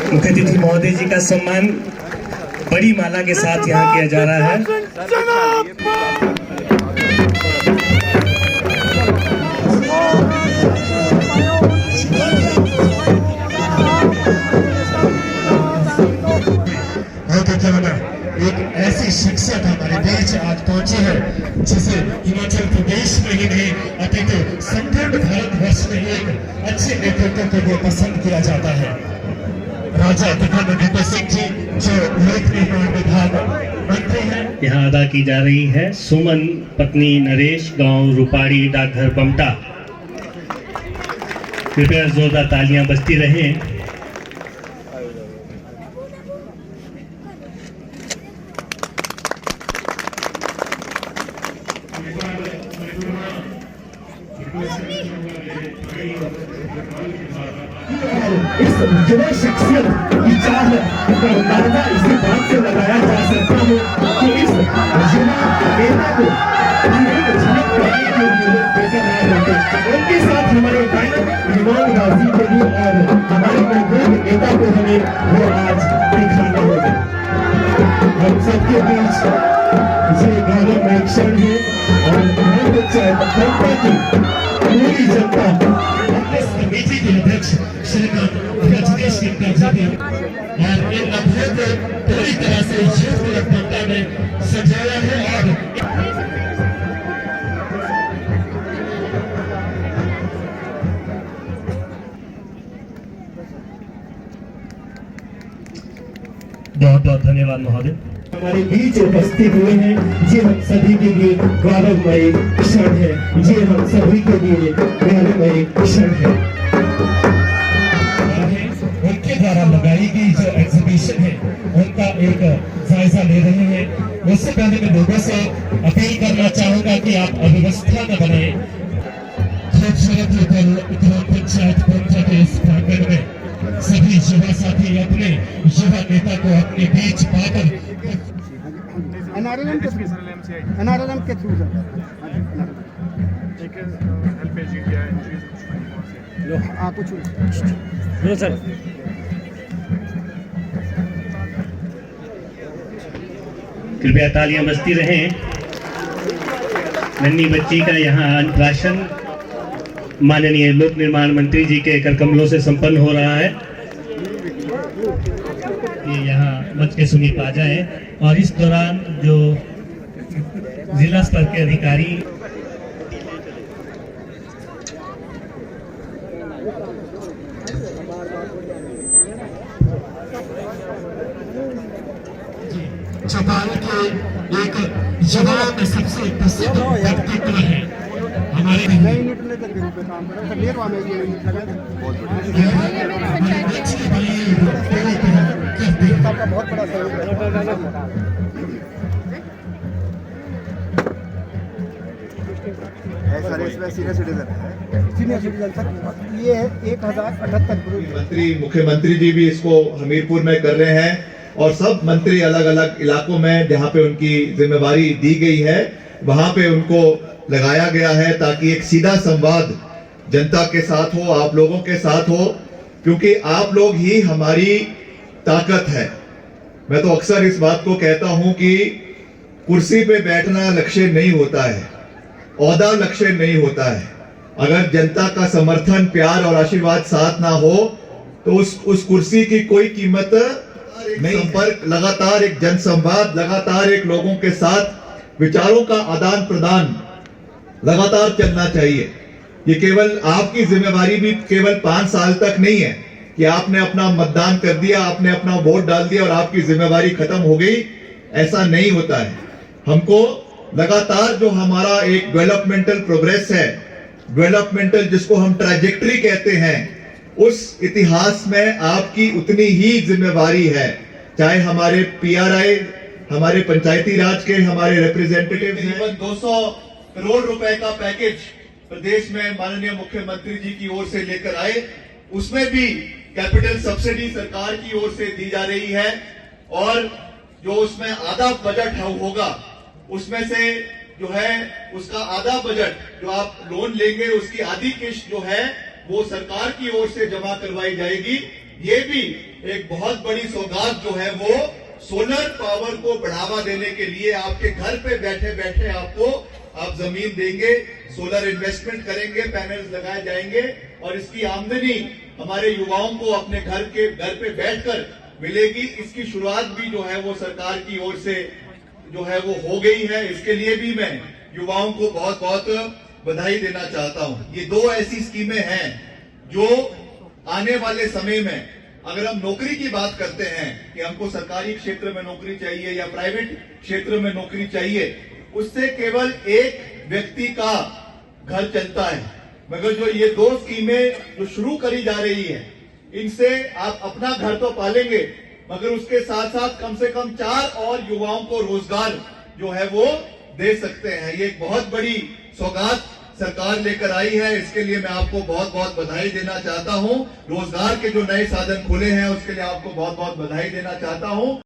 एक ऐसी शख्सियत हमारे बीच आज पहुंची है जिसे हिमाचल प्रदेश में ही नहीं अपितु संपूर्ण भारतवर्ष में एक अच्छे नेतृत्व के लिए पसंद किया जाता है। राजा विक्रमादित्य सिंह जी जो लोक निर्माण विभाग मंत्री हैं। यहाँ अदा की जा रही है सुमन पत्नी नरेश, गांव रूपाड़ी, डाकघर बमटा। कृपया जोरदार तालियां बजती रहें। इस युवा शख्सियत की चाह का अंदाजा इसी बात से लगाया जा सकता है कि इस युवा नेता को एक झलक पाने के लिए बेहतर रहा करते। उनके साथ हमारे ईमान गाजी को भी और हमारे मौजूद नेता को हमें वो आज दिखाना होगा। हम सबके बीच ये गौरव में क्षण है और जनता की पूरी जनता समिति के अध्यक्ष श्रीमान रजनीश गिरकर जी और इन लम्हों को पूरी तरह से युद्ध जनता ने सजाया है। और बहुत बहुत धन्यवाद महोदय। हमारे बीच उपस्थित हुए हैं, ये हम सभी के लिए गौरवमयी क्षण है। ये हम सभी के लिए गौरवमयी क्षण है। उनके द्वारा लगाई गई जो एग्जीबिशन है उनका एक जायजा ले रहे हैं। उससे पहले मैं लोगों से अपील करना चाहूंगा कि आप अव्यवस्था न बनाए। खूबसूरत पंचायत पंचायत के इस प्रांगण में सभी युवा साथी अपने युवा नेता को अपने बीच पाकर एनआरएलएम के थ्रू सर कुछ सर कृपया तालियां बजती रहें। नन्ही बच्ची का यहाँ अन्नप्राशन माननीय लोक निर्माण मंत्री जी के करकमलों से संपन्न हो रहा है। ये यहाँ मंच के समीप आ जाए और इस दौरान जो जिला स्तर के अधिकारी चौपाल के एक युवाओं में सबसे प्रसिद्ध व्यक्तित्व है हमारे बहुत बड़ा सीनियर सिटीजन तक ये है 1078 मुख्यमंत्री जी भी इसको हमीरपुर में कर रहे हैं और सब मंत्री अलग अलग इलाकों में जहां पे उनकी जिम्मेवारी दी गई है वहां पे उनको लगाया गया है ताकि एक सीधा संवाद जनता के साथ हो, आप लोगों के साथ हो, क्योंकि आप लोग ही हमारी ताकत है। मैं तो अक्सर इस बात को कहता हूं कि कुर्सी पे बैठना लक्ष्य नहीं होता है, ओहदा लक्ष्य नहीं होता है। अगर जनता का समर्थन, प्यार और आशीर्वाद साथ ना हो तो उस कुर्सी की कोई कीमत नहीं। संपर्क लगातार, एक जनसंवाद लगातार, एक लोगों के साथ विचारों का आदान प्रदान लगातार चलना चाहिए। ये केवल आपकी जिम्मेवारी भी केवल 5 साल तक नहीं है कि आपने अपना मतदान कर दिया, आपने अपना वोट डाल दिया और आपकी जिम्मेवारी खत्म हो गई। ऐसा नहीं होता है। हमको लगातार जो हमारा एक डेवलपमेंटल प्रोग्रेस है, डेवलपमेंटल जिसको हम ट्रैजेक्टरी कहते हैं, उस इतिहास में आपकी उतनी ही जिम्मेवारी है। चाहे हमारे पीआरआई, हमारे पंचायती राज के हमारे रिप्रेजेंटेटिव हैं। 200 करोड़ रुपए का पैकेज प्रदेश में माननीय मुख्यमंत्री जी की ओर से लेकर आए, उसमें भी कैपिटल सब्सिडी सरकार की ओर से दी जा रही है और जो उसमें आधा बजट होगा उसमें से जो है उसका आधा बजट जो आप लोन लेंगे उसकी आधी किस्त जो है वो सरकार की ओर से जमा करवाई जाएगी ये भी एक बहुत बड़ी सौगात जो है वो सोलर पावर को बढ़ावा देने के लिए आपके घर पे बैठे बैठे आपको आप जमीन देंगे, सोलर इन्वेस्टमेंट करेंगे, पैनल्स लगाए जाएंगे और इसकी आमदनी हमारे युवाओं को अपने घर पे बैठकर मिलेगी। इसकी शुरुआत भी जो है वो सरकार की ओर से जो है वो हो गई है। इसके लिए भी मैं युवाओं को बहुत बहुत बधाई देना चाहता हूं। ये दो ऐसी स्कीमें हैं जो आने वाले समय में अगर हम नौकरी की बात करते हैं कि हमको सरकारी क्षेत्र में नौकरी चाहिए या प्राइवेट क्षेत्र में नौकरी चाहिए, उससे केवल एक व्यक्ति का घर चलता है। मगर जो ये दो स्कीमें जो शुरू करी जा रही है, इनसे आप अपना घर तो पालेंगे मगर उसके साथ साथ कम से कम 4 और युवाओं को रोजगार जो है वो दे सकते हैं। ये एक बहुत बड़ी सौगात सरकार लेकर आई है। इसके लिए मैं आपको बहुत बहुत बधाई देना चाहता हूं। रोजगार के जो नए साधन खुले हैं उसके लिए आपको बहुत बहुत बधाई देना चाहता हूं।